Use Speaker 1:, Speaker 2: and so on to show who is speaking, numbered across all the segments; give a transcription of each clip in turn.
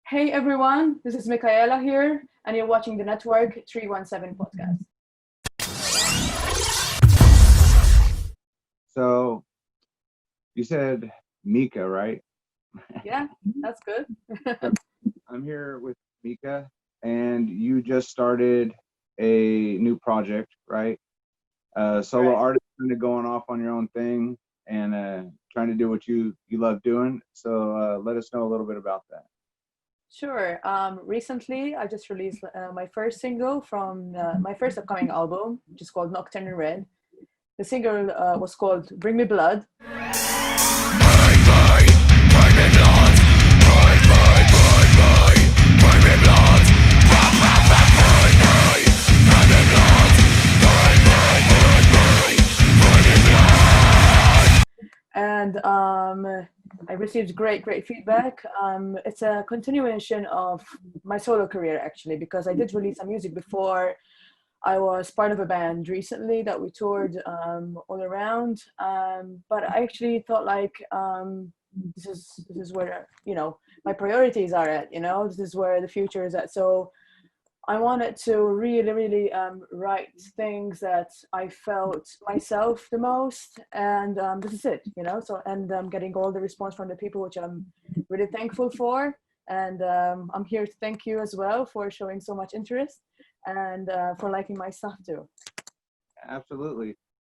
Speaker 1: Hey everyone, this is Mikaela here, and you're watching the Network317 Podcast.
Speaker 2: So you said Mika, right?
Speaker 1: Yeah, that's good.
Speaker 2: So I'm here with Mika, and you just started a new project, right? Solo
Speaker 1: Right.
Speaker 2: artist, kind of going off on your own thing and trying to do what you love doing. So let us know a little bit about that.
Speaker 1: Sure. Recently, I just released my first single from my first upcoming album, which is called Nocturne Red. The single was called Bring Me Blood. And I received great feedback. It's a continuation of my solo career, actually, because I did release some music before. I was part of a band recently that we toured all around, but I actually thought like this is where my priorities are at. This is where the future is at. So I wanted to really write things that I felt myself the most, and this is it. So and I'm getting all the response from the people, which I'm really thankful for. And I'm here to thank you as well for showing so much interest and for liking my stuff too.
Speaker 2: Absolutely.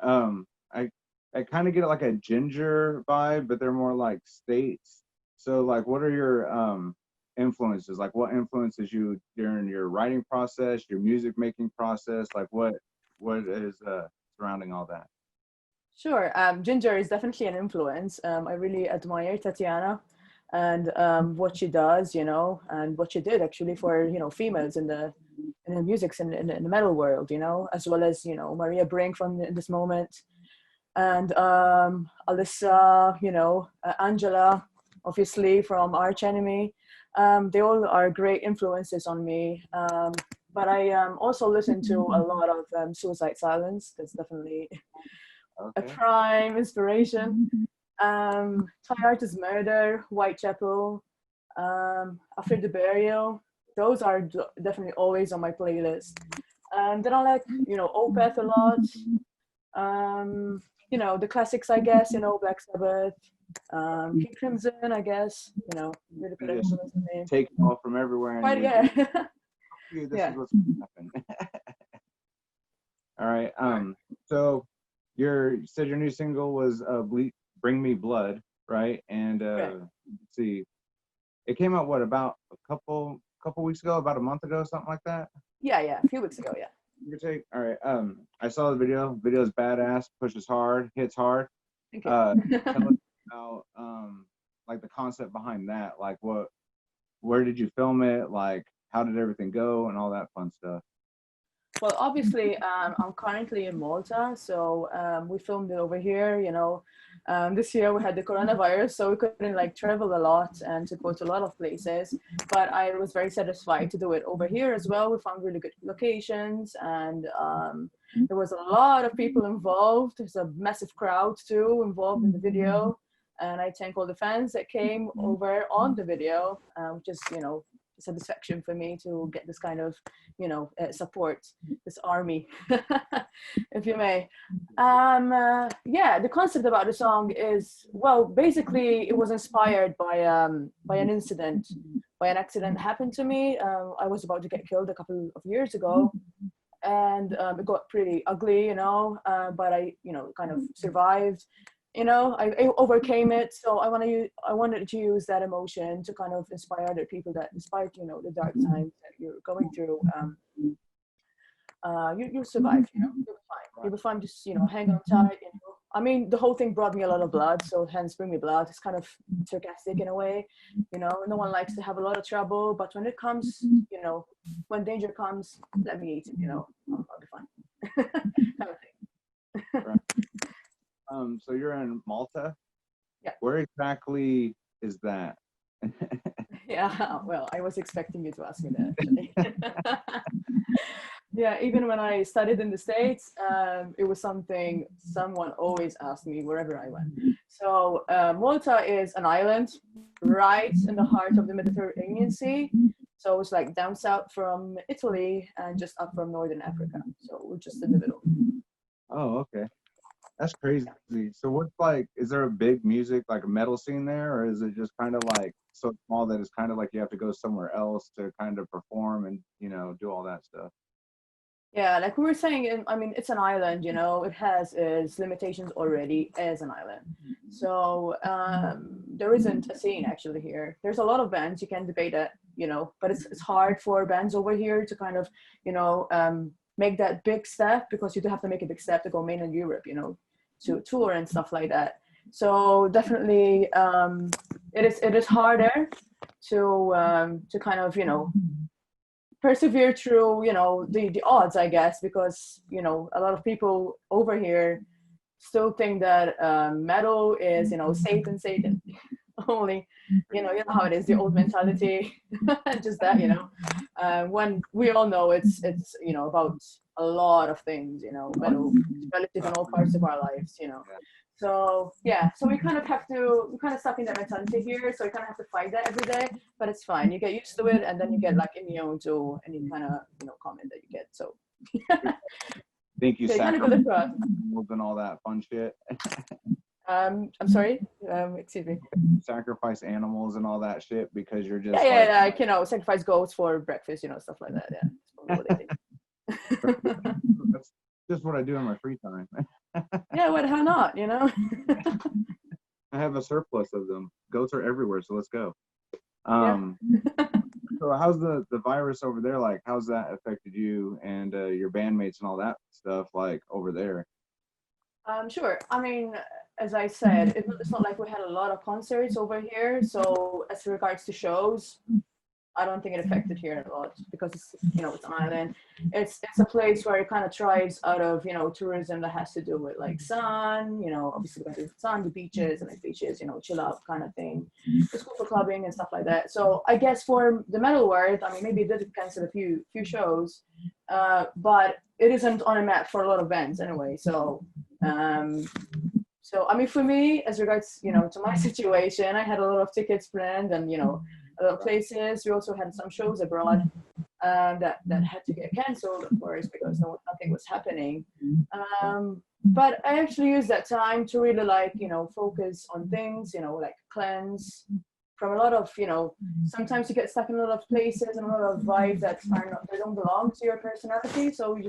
Speaker 2: Um, I I kind of get like a ginger vibe, but they're more like states. So like, what are your influences? Like, what influences you during your writing process, your music making process? Like, what is surrounding all that?
Speaker 1: Sure. Ginger is definitely an influence. I really admire Tatiana and what she does, and what she did actually for, females in the music and in the metal world, as well as, Maria Brink from in this moment and Alyssa, Angela, obviously from Arch Enemy. They all are great influences on me. But I also listen to a lot of Suicide Silence. That's definitely a
Speaker 2: Okay.
Speaker 1: prime inspiration. Thai Artist Murder, Whitechapel, After the Burial. Those are definitely always on my playlist. Then I like, Opeth a lot. Um, the classics, I guess, Black Sabbath, King Crimson, I guess, really
Speaker 2: You
Speaker 1: good
Speaker 2: just
Speaker 1: influence on me.
Speaker 2: take it all from everywhere, and
Speaker 1: Quite,
Speaker 2: you're just,
Speaker 1: yeah.
Speaker 2: this is
Speaker 1: Yeah.
Speaker 2: what's going to happen. All right. So you said your new single was "Bring Me Blood," right? And
Speaker 1: Right.
Speaker 2: let's see, it came out what about a couple weeks ago, about a month ago, something like that.
Speaker 1: Yeah, a few weeks ago, yeah.
Speaker 2: Give or take. All right. I saw the video. Video's badass, pushes hard, hits hard.
Speaker 1: Thank you.
Speaker 2: Uh, Tell us about like the concept behind that. Like where did you film it? Like how did everything go and all that fun stuff.
Speaker 1: Well, obviously, I'm currently in Malta, so we filmed it over here. This year we had the coronavirus, so we couldn't like travel a lot and to go to a lot of places. But I was very satisfied to do it over here as well. We found really good locations, and there was a lot of people involved. There's a massive crowd too involved in the video, and I thank all the fans that came over on the video, which is satisfaction for me to get this kind of support, this army, if you may. Yeah, the concept about the song is, well, basically it was inspired by an incident, by an accident happened to me. I was about to get killed a couple of years ago, and it got pretty ugly, but I, kind of survived. I overcame it. So I wanted to use that emotion to kind of inspire other people that, despite the dark times that you're going through, you'll survive. You'll be fine. You'll be fine. Just hang on tight. I mean, the whole thing brought me a lot of blood, so hence Bring Me Blood. It's kind of sarcastic in a way. No one likes to have a lot of trouble, but when it comes, when danger comes, let me eat it. I'll be fine. Kind of thing.
Speaker 2: Right. So you're in Malta.
Speaker 1: Yeah.
Speaker 2: Where exactly is that?
Speaker 1: Yeah, well, I was expecting you to ask me that actually. Yeah, even when I studied in the States, it was something someone always asked me wherever I went. So Malta is an island. right in the heart of the Mediterranean Sea. So it's like down south from Italy and just up from Northern Africa. So we're just in the middle.
Speaker 2: Oh, okay. That's crazy. So what's like, is there a big music, like a metal scene there, or is it just kind of like so small that it's kind of like you have to go somewhere else to kind of perform and, do all that stuff?
Speaker 1: Yeah, like we were saying, I mean, it's an island, it has its limitations already as an island. So there isn't a scene actually here. There's a lot of bands, you can debate it, but it's hard for bands over here to kind of, make that big step, because you do have to make a big step to go mainland Europe, to tour and stuff like that. So definitely it is harder to kind of, persevere through the odds, I guess, because a lot of people over here still think that metal is Satan only, you know how it is, the old mentality. Just that, when we all know it's about a lot of things, metal is relative in all parts of our lives. So yeah, so we kind of stuck in that mentality here. So we kind of have to fight that every day, but it's fine. You get used to it, and then you get like immune to any kind of comment that you get. So
Speaker 2: think you
Speaker 1: yeah,
Speaker 2: sacrifice and all that fun shit.
Speaker 1: I'm sorry. Excuse me.
Speaker 2: Sacrifice animals and all that shit because you're just
Speaker 1: sacrifice goats for breakfast, stuff like that. Yeah, that's what they do.
Speaker 2: That's just what I do in my free time.
Speaker 1: Yeah, what? How not?
Speaker 2: I have a surplus of them. Goats are everywhere, so let's go.
Speaker 1: Yeah.
Speaker 2: So how's the virus over there? Like, how's that affected you and your bandmates and all that stuff like over there?
Speaker 1: Sure. I mean, as I said, it's not like we had a lot of concerts over here. So as regards to shows, I don't think it affected here a lot, because it's it's an island. It's a place where it kind of thrives out of tourism that has to do with like sun, obviously the sun, the beaches and like beaches, chill out kind of thing. It's cool for clubbing and stuff like that. So I guess for the metal world, I mean, maybe it did cancel a few shows, but it isn't on a map for a lot of bands anyway. So I mean, for me, as regards to my situation, I had a lot of tickets planned and a lot of places. We also had some shows abroad that had to get cancelled, of course, because nothing was happening. But I actually used that time to really focus on things, like cleanse from a lot of, sometimes you get stuck in a lot of places and a lot of vibes that they don't belong to your personality. So it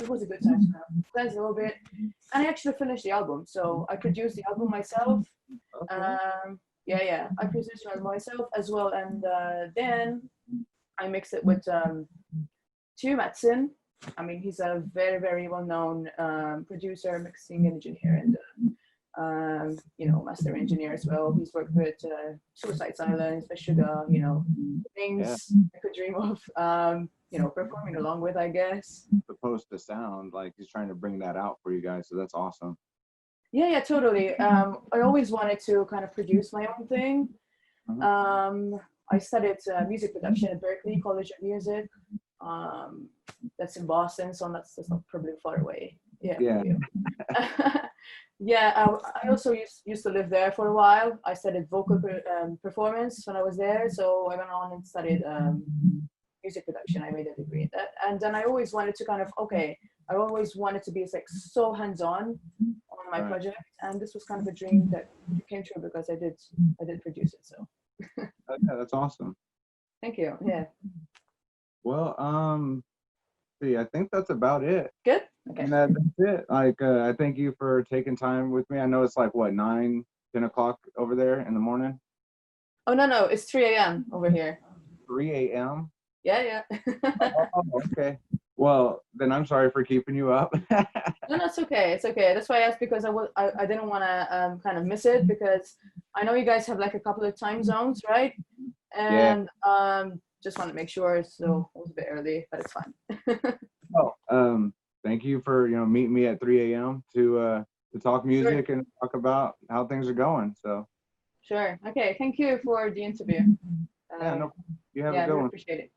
Speaker 1: was a good time to cleanse a little bit. And I actually finished the album. So I produced the album myself.
Speaker 2: Okay.
Speaker 1: Yeah, I produced it myself as well, and then I mixed it with Stu Matson. I mean, he's a very, very well-known producer, mixing engineer, and master engineer as well. He's worked with Suicide Silence, Sugar, things I could dream of, performing along with, I guess.
Speaker 2: Supposed to sound like he's trying to bring that out for you guys, so that's awesome.
Speaker 1: Yeah, totally. I always wanted to kind of produce my own thing. I studied music production at Berklee College of Music. That's in Boston, so that's not probably far away. Yeah. Yeah, I also used to live there for a while. I studied vocal performance when I was there, so I went on and studied music production. I made a degree in that, and then I always wanted to I always wanted to be like so hands-on on my project, and this was kind of a dream that came true because I did produce it. So
Speaker 2: yeah, that's awesome.
Speaker 1: Thank you. Yeah.
Speaker 2: Well, see, I think that's about it.
Speaker 1: Good. Okay.
Speaker 2: And that's it. Like, I thank you for taking time with me. I know it's like what, 9, 10 o'clock over there in the morning.
Speaker 1: Oh no, it's 3 a.m. over here.
Speaker 2: 3 a.m.
Speaker 1: Yeah.
Speaker 2: Oh, okay. Well, then I'm sorry for keeping you up.
Speaker 1: No, it's okay. It's okay. That's why I asked, because I didn't want to kind of miss it, because I know you guys have like a couple of time zones, right? And just want to make sure. So it was a bit early, but it's fine.
Speaker 2: Oh, thank you for meeting me at 3 a.m. to talk music and talk about how things are going. So.
Speaker 1: Sure. Okay. Thank you for the interview.
Speaker 2: Yeah, no, you have a good one.
Speaker 1: Appreciate it.